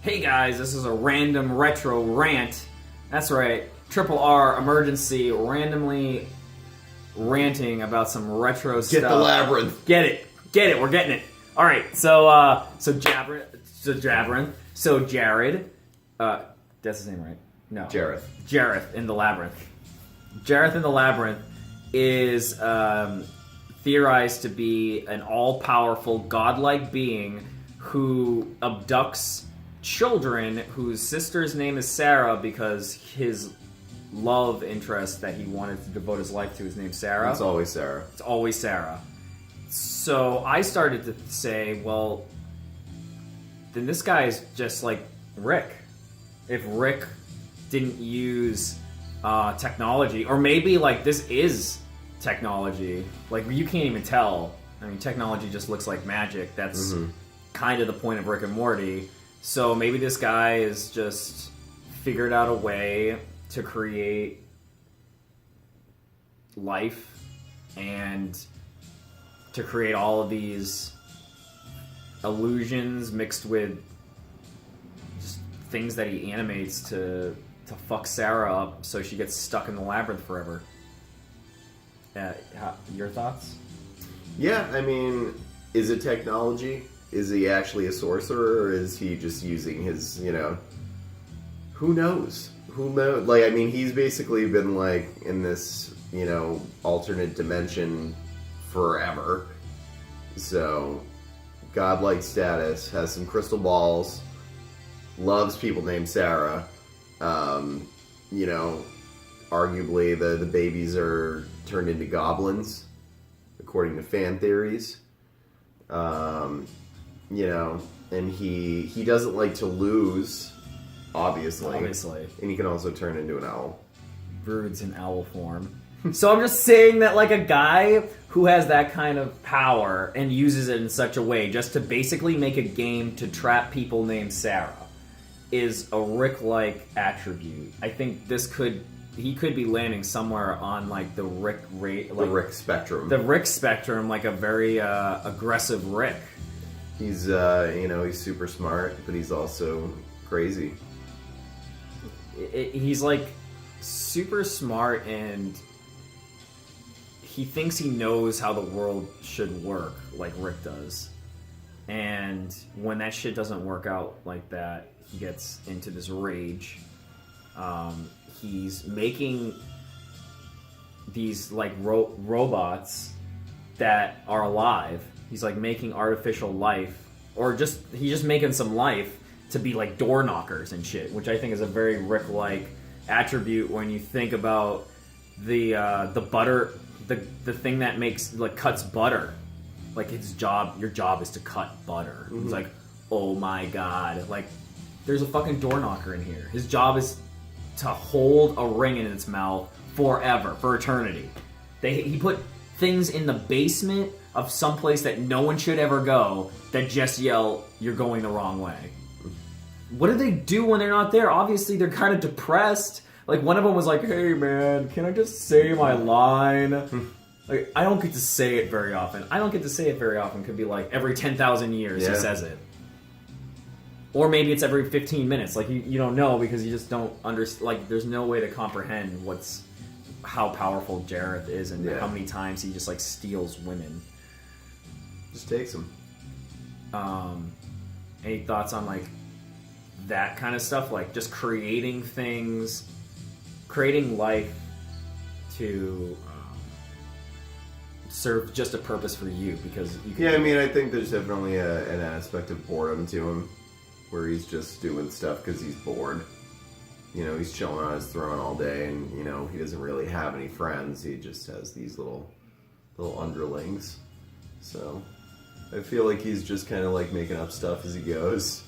Hey guys, this is a random retro rant. That's right, Triple R emergency, randomly ranting about some retro stuff. Get the Labyrinth. Get it, we're getting it. All right, so Jared, that's his name, right? No, Jareth in the Labyrinth. Jareth in the Labyrinth is theorized to be an all-powerful, godlike being who abducts children whose sister's name is Sarah because his love interest that he wanted to devote his life to is named Sarah. It's always Sarah. It's always Sarah. So I started to say, well, then this guy is just like Rick. If Rick didn't use technology, or maybe like this is technology, like you can't even tell. I mean, technology just looks like magic. That's kind of the point of Rick and Morty. So maybe this guy has just figured out a way to create life and to create all of these illusions mixed with just things that he animates to fuck Sarah up so she gets stuck in the labyrinth forever. Your thoughts? Yeah, I mean, is it technology? Is he actually a sorcerer, or is he just using his, who knows? Who knows? Like, I mean, he's basically been, like, in this, alternate dimension forever. So, godlike status, has some crystal balls, loves people named Sarah. Arguably the babies are turned into goblins, according to fan theories. And he doesn't like to lose, obviously. And he can also turn into an owl. Brood's in owl form. So I'm just saying that, like, a guy who has that kind of power and uses it in such a way just to basically make a game to trap people named Sarah is a Rick-like attribute. I think he could be landing somewhere on, like, the Rick spectrum. The Rick spectrum, like a very aggressive Rick. He's, he's super smart, but he's also crazy. He's, like, super smart, and he thinks he knows how the world should work, like Rick does. And when that shit doesn't work out like that, he gets into this rage. He's making these, like, robots that are alive. He's, like, making artificial life, or he's just making some life to be, like, door knockers and shit, which I think is a very Rick-like attribute when you think about the butter, the thing that cuts butter. Like, your job is to cut butter. Mm-hmm. He's like, oh my god, like, there's a fucking door knocker in here. His job is to hold a ring in its mouth forever, for eternity. He put things in the basement of some place that no one should ever go that just yell, you're going the wrong way. What do they do when they're not there? Obviously, they're kind of depressed. Like, one of them was like, hey, man, can I just say my line? Like, I don't get to say it very often. Could be like every 10,000 years he says it. Or maybe it's every 15 minutes. Like, you don't know because you just don't understand. Like, there's no way to comprehend how powerful Jareth is and how many times he just, like, steals women. Just takes them. Any thoughts on, like, that kind of stuff? Like, just creating things, creating life to serve just a purpose for you because you can... Yeah, I mean, I think there's definitely an aspect of boredom to him where he's just doing stuff because he's bored. He's chilling on his throne all day and, he doesn't really have any friends. He just has these little underlings. So I feel like he's just kind of like making up stuff as he goes.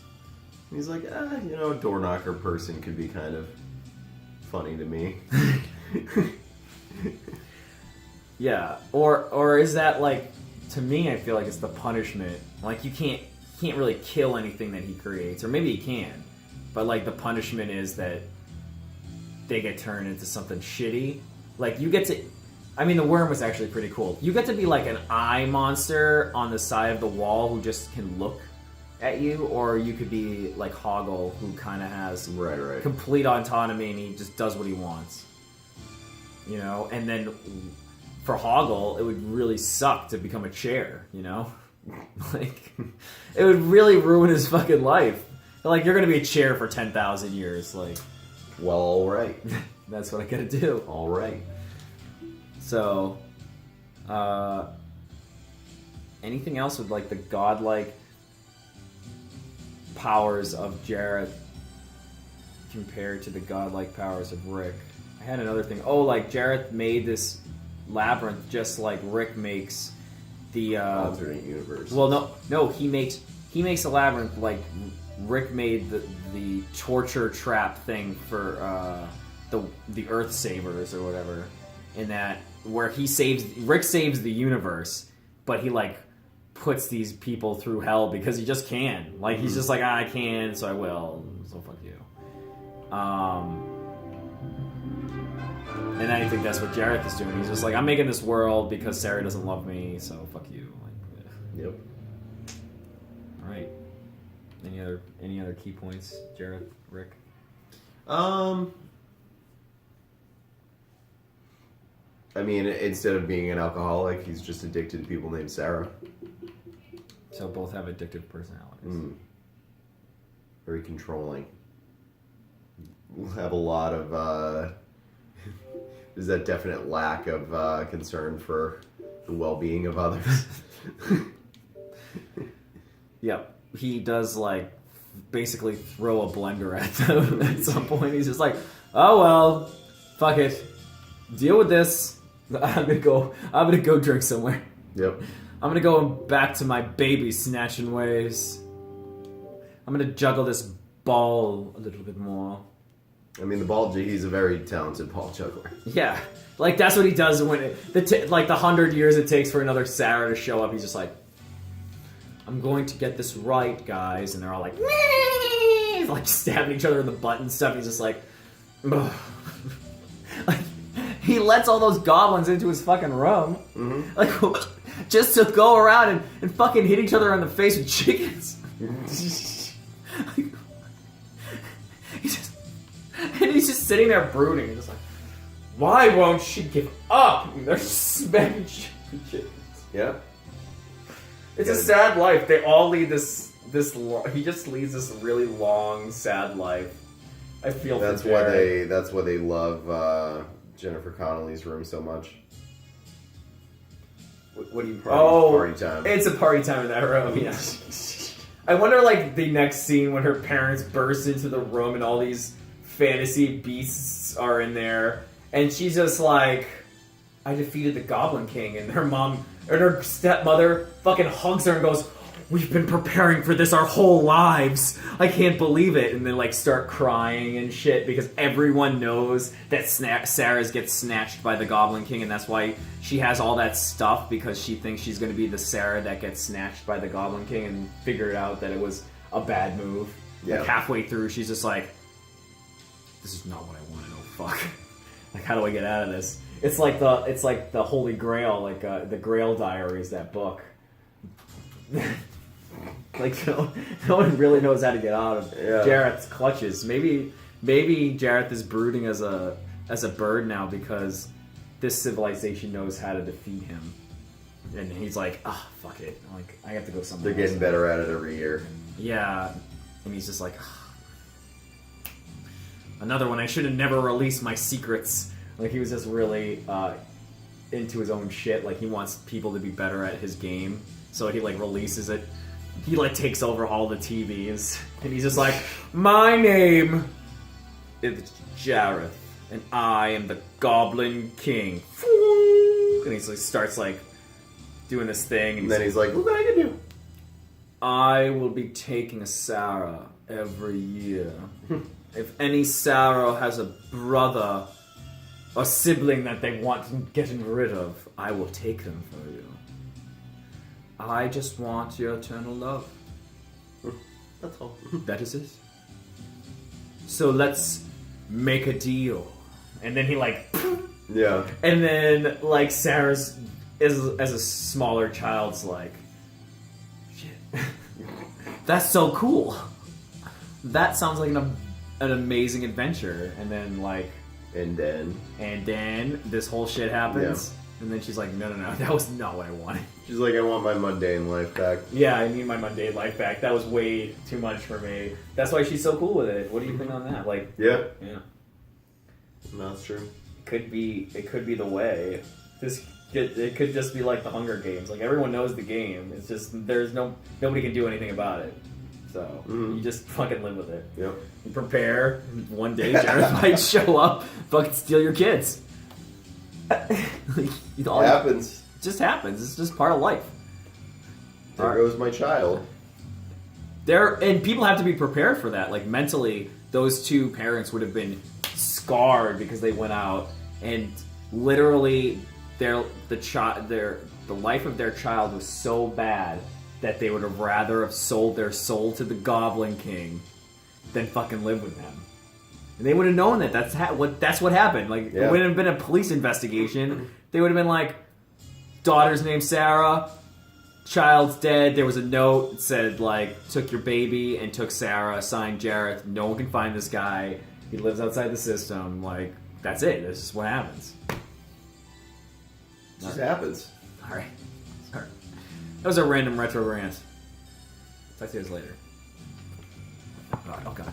And he's like, a door knocker person could be kind of funny to me. Yeah, or is that, like, to me, I feel like it's the punishment. Like, you can't really kill anything that he creates, or maybe he can, but, like, the punishment is that they get turned into something shitty. Like, you get to... I mean, the worm was actually pretty cool. You get to be, like, an eye monster on the side of the wall who just can look at you, or you could be like Hoggle, who kind of has Right. complete autonomy and he just does what he wants. You know, and then for Hoggle, it would really suck to become a chair, you know? Like, it would really ruin his fucking life. Like, you're gonna be a chair for 10,000 years, like... Well, alright. That's what I gotta do. Alright. So, anything else with, like, the godlike powers of Jareth compared to the godlike powers of Rick? I had another thing. Oh, like, Jareth made this labyrinth just like Rick makes the alternate universe. Well, no, he makes a labyrinth like Rick made the torture trap thing for the Earth Savers or whatever. In that where Rick saves the universe, but he like puts these people through hell because he just can. Like he's just like I can, so I will. So fuck you. And I think that's what Jareth is doing. He's just like, I'm making this world because Sarah doesn't love me, so fuck you. Like, yep. All right. Any other key points, Jareth, Rick? I mean, instead of being an alcoholic, he's just addicted to people named Sarah. So both have addictive personalities. Very controlling. We'll have a lot of there's that definite lack of concern for the well-being of others. Yep. He does, like, basically throw a blender at them at some point. He's just like, oh, well, fuck it. Deal with this. I'm gonna go drink somewhere. Yep. I'm gonna go back to my baby snatching ways. I'm gonna juggle this ball a little bit more. I mean, he's a very talented ball juggler. Yeah. Like, that's what he does when the 100 years it takes for another Sarah to show up. He's just like, I'm going to get this right, guys. And they're all like, nee! Like stabbing each other in the butt and stuff. He's just like, ugh. Like, he lets all those goblins into his fucking room. Mm-hmm. Like, just to go around and fucking hit each other in the face with chickens. Like, he's just sitting there brooding. He's just like, why won't she give up? And they're smacking chickens. Yeah. It's a sad life. They all lead this he just leads this really long, sad life. I feel that's why they love Jennifer Connelly's room so much. What do you party time? It's a party time in that room, yeah. I wonder, like, the next scene when her parents burst into the room and all these fantasy beasts are in there, and she's just like, I defeated the Goblin King, and her mom, and her stepmother fucking hugs her and goes, we've been preparing for this our whole lives. I can't believe it. And then, like, start crying and shit because everyone knows that Sarah gets snatched by the Goblin King, and that's why she has all that stuff, because she thinks she's going to be the Sarah that gets snatched by the Goblin King, and figured out that it was a bad move. Yeah. Like, halfway through, she's just like, this is not what I want to know. Fuck. Like, how do I get out of this? It's like the Holy Grail, like the Grail Diaries, that book. Like, no one really knows how to get out of Jareth's clutches. Maybe Jareth is brooding as a bird now because this civilization knows how to defeat him, and he's like, fuck it. Like, I have to go somewhere. They're getting better at it every year. Yeah, and he's just like, another one. I should have never released my secrets. Like, he was just really into his own shit. Like, he wants people to be better at his game, so he like releases it. He like takes over all the TVs, and he's just like, my name is Jareth, and I am the Goblin King. And he like starts like doing this thing, and then he's like, what can I do? I will be taking a Sarah every year. If any Sarah has a brother or sibling that they want getting rid of, I will take them for you. I just want your eternal love. That's all. That is it. So let's make a deal. And then he like... Yeah. And then like Sarah's, as a smaller child's like... Shit. That's so cool. That sounds like an amazing adventure. And then And then this whole shit happens. And then she's like, no, that was not what I wanted. she's like, I want my mundane life back. Yeah, I need my mundane life back. That was way too much for me. That's why she's so cool with it. What do you think on that? Yeah. Yeah. No, that's true. It could be the way. It could just be like the Hunger Games. Like, everyone knows the game. It's just nobody can do anything about it. So you just fucking live with it. Yep. You prepare. One day Jareth might show up, fucking steal your kids. It happens. It just happens. It's just part of life. There goes my child. And people have to be prepared for that. Like, mentally, those two parents would have been scarred because they went out and literally the life of their child was so bad that they would have rather have sold their soul to the Goblin King than fucking live with them. And they would have known that that's what happened. Like, it wouldn't have been a police investigation. They would have been like, daughter's named Sarah, child's dead. There was a note that said, like, took your baby and took Sarah, signed Jareth. No one can find this guy. He lives outside the system. Like, that's it. That's just what happens. It just happens. All right. Sorry. That was a random retro rant. Talk to you guys later. All right. Oh, God.